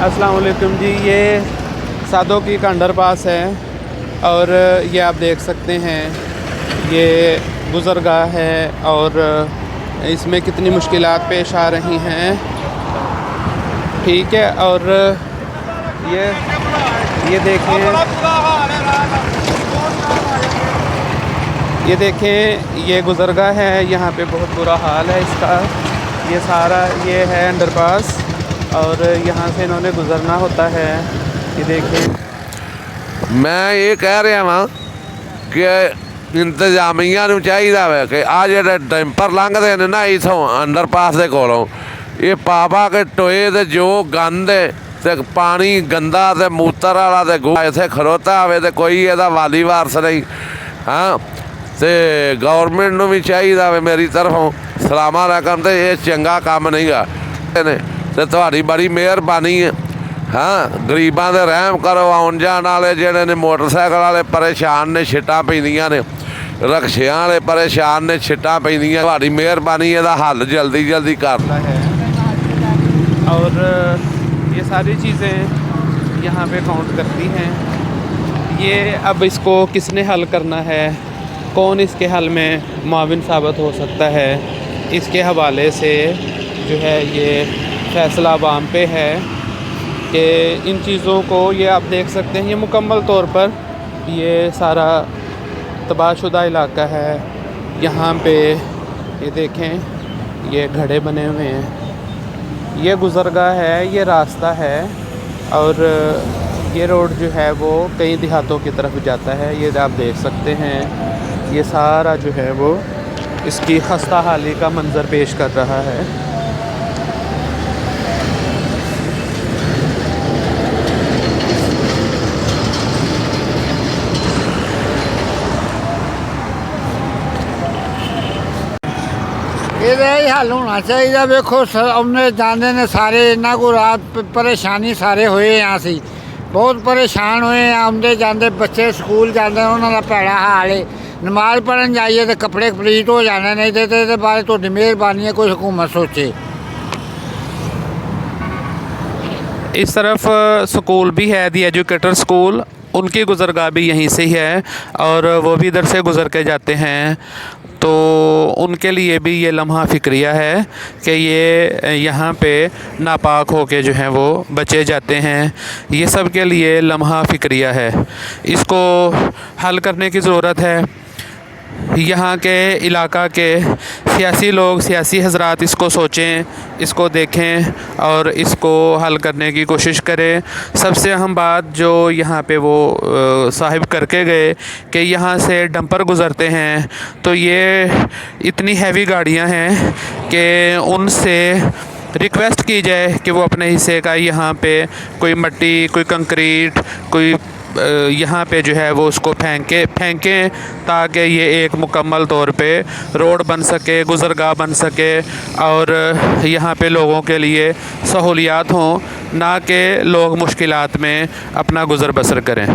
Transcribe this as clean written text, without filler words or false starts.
अस्सलाम वालेकुम जी। ये सादों की का अंडरपास है और ये आप देख सकते हैं ये गुज़रगाह है और इसमें कितनी मुश्किलात पेश आ रही हैं। ठीक है, और ये देखें ये गुज़रगाह है। यहाँ पे बहुत बुरा हाल है इसका। ये सारा ये है अंडरपास और यहाँ से इन्होंने गुज़रना होता है। ये देखें, मैं ये कह रहा वहाँ कि इंतजामिया ਨੂੰ ਚਾਹੀਦਾ ਵਾ ਕਿ ਆ ਜਿਹੜੇ ਡੈਂਪਰ ਲੰਘਦੇ ਨੇ ਨਾ ਇਥੋਂ ਅੰਡਰਪਾਸ ਦੇ ਕੋਲੋਂ, ਇਹ ਪਾ ਕੇ ਟੋਏ ਤੇ ਜੋ ਗੰਦ ਤੇ ਪਾਣੀ ਗੰਦਾ ਤੇ ਮੂਤਰ ਵਾਲਾ ਤੇ ਗੋਹਾ ਇੱਥੇ ਖੜੋਤਾ ਹੋਵੇ ਤੇ ਕੋਈ ਇਹਦਾ ਵਾਲੀ ਵਾਰਸ ਨਹੀਂ। ਹਾਂ, ਤੇ ਗਵਰਨਮੈਂਟ ਨੂੰ ਵੀ ਚਾਹੀਦਾ ਵੇ ਮੇਰੀ ਤਰਫੋਂ ਸਲਾਮਾਂ ਰਕਮ ਤੇ ਇਹ ਚੰਗਾ ਕੰਮ ਨਹੀਂਗਾ ਤੇ ਤੁਹਾਡੀ ਬੜੀ ਮਿਹਰਬਾਨੀ ਹੈ। हाँ, गरीबों से रहम करो। आउन जान वाले जेडे ने मोटरसाइकिल वाले परेशान ने, छिट्टां पैंदियां ने, रक्शियां वाले परेशान ने, छिट्टां पैंदियां। तुहाडी मेहरबानी इहदा हल जल्दी जल्दी करना है। और ये सारी चीज़ें यहाँ पे काउंट करती हैं। ये अब इसको किसने हल करना है, कौन इसके हल में मुआविन साबित हो सकता है, इसके हवाले से जो है ये फ़ैसला अवाम पे है कि इन चीज़ों को, ये आप देख सकते हैं ये मुकम्मल तौर पर ये सारा तबाहशुदा इलाका है। यहाँ पे ये देखें ये घड़े बने हुए हैं, ये गुज़रगाह है, ये रास्ता है और ये रोड जो है वो कई देहातों की तरफ जाता है। ये आप देख सकते हैं ये सारा जो है वो इसकी खस्ता हाली का मंज़र पेश कर रहा है। ਇਹਦਾ ਹੀ ਹੱਲ ਹੋਣਾ ਚਾਹੀਦਾ। ਵੇਖੋ ਆਉਂਦੇ ਜਾਂਦੇ ਨੇ ਸਾਰੇ, ਇਹਨਾਂ ਕੋਲ ਰਾਤ ਪਰੇਸ਼ਾਨੀ ਸਾਰੇ ਹੋਏ ਆ। ਅਸੀਂ ਬਹੁਤ ਪਰੇਸ਼ਾਨ ਹੋਏ ਆ। ਆਉਂਦੇ ਜਾਂਦੇ ਬੱਚੇ ਸਕੂਲ ਜਾਂਦੇ, ਉਹਨਾਂ ਦਾ ਭੈੜਾ ਹਾਲ ਹੈ। ਨਮਾਜ਼ ਪੜ੍ਹਨ ਜਾਈਏ ਤਾਂ ਕੱਪੜੇ ਪਲੀਟ ਹੋ ਜਾਣੇ ਨੇ। ਇਹਦੇ ਬਾਰੇ ਤੁਹਾਡੀ ਮਿਹਰਬਾਨੀ ਹੈ, ਕੋਈ हुकूमत सोचे। इस तरफ स्कूल भी है, दी एजुकेटर स्कूल, उनकी गुज़रगाह भी यहीं से ही है और वो भी इधर से गुज़र के जाते हैं। तो उनके लिए भी ये लम्हा फ़िक्रिया है कि ये यहाँ पे नापाक होके जो हैं वो बचे जाते हैं। ये सब के लिए लम्हा फ़िक्रिया है, इसको हल करने की ज़रूरत है। यहाँ के इलाका के सियासी लोग, सियासी हजरात इसको सोचें, इसको देखें और इसको हल करने की कोशिश करें। सबसे अहम बात जो यहाँ पे वो साहिब करके गए कि यहाँ से डंपर गुज़रते हैं, तो ये इतनी हैवी गाड़ियाँ हैं कि उनसे रिक्वेस्ट की जाए कि वो अपने हिस्से का यहाँ पे कोई मट्टी, कोई कंक्रीट, कोई यहाँ पे जो है वो उसको फेंकें ताकि ये एक मुकम्मल तौर पे रोड बन सके, गुज़रगाह बन सके और यहाँ पे लोगों के लिए सहूलियात हों, ना कि लोग मुश्किलात में अपना गुज़र बसर करें।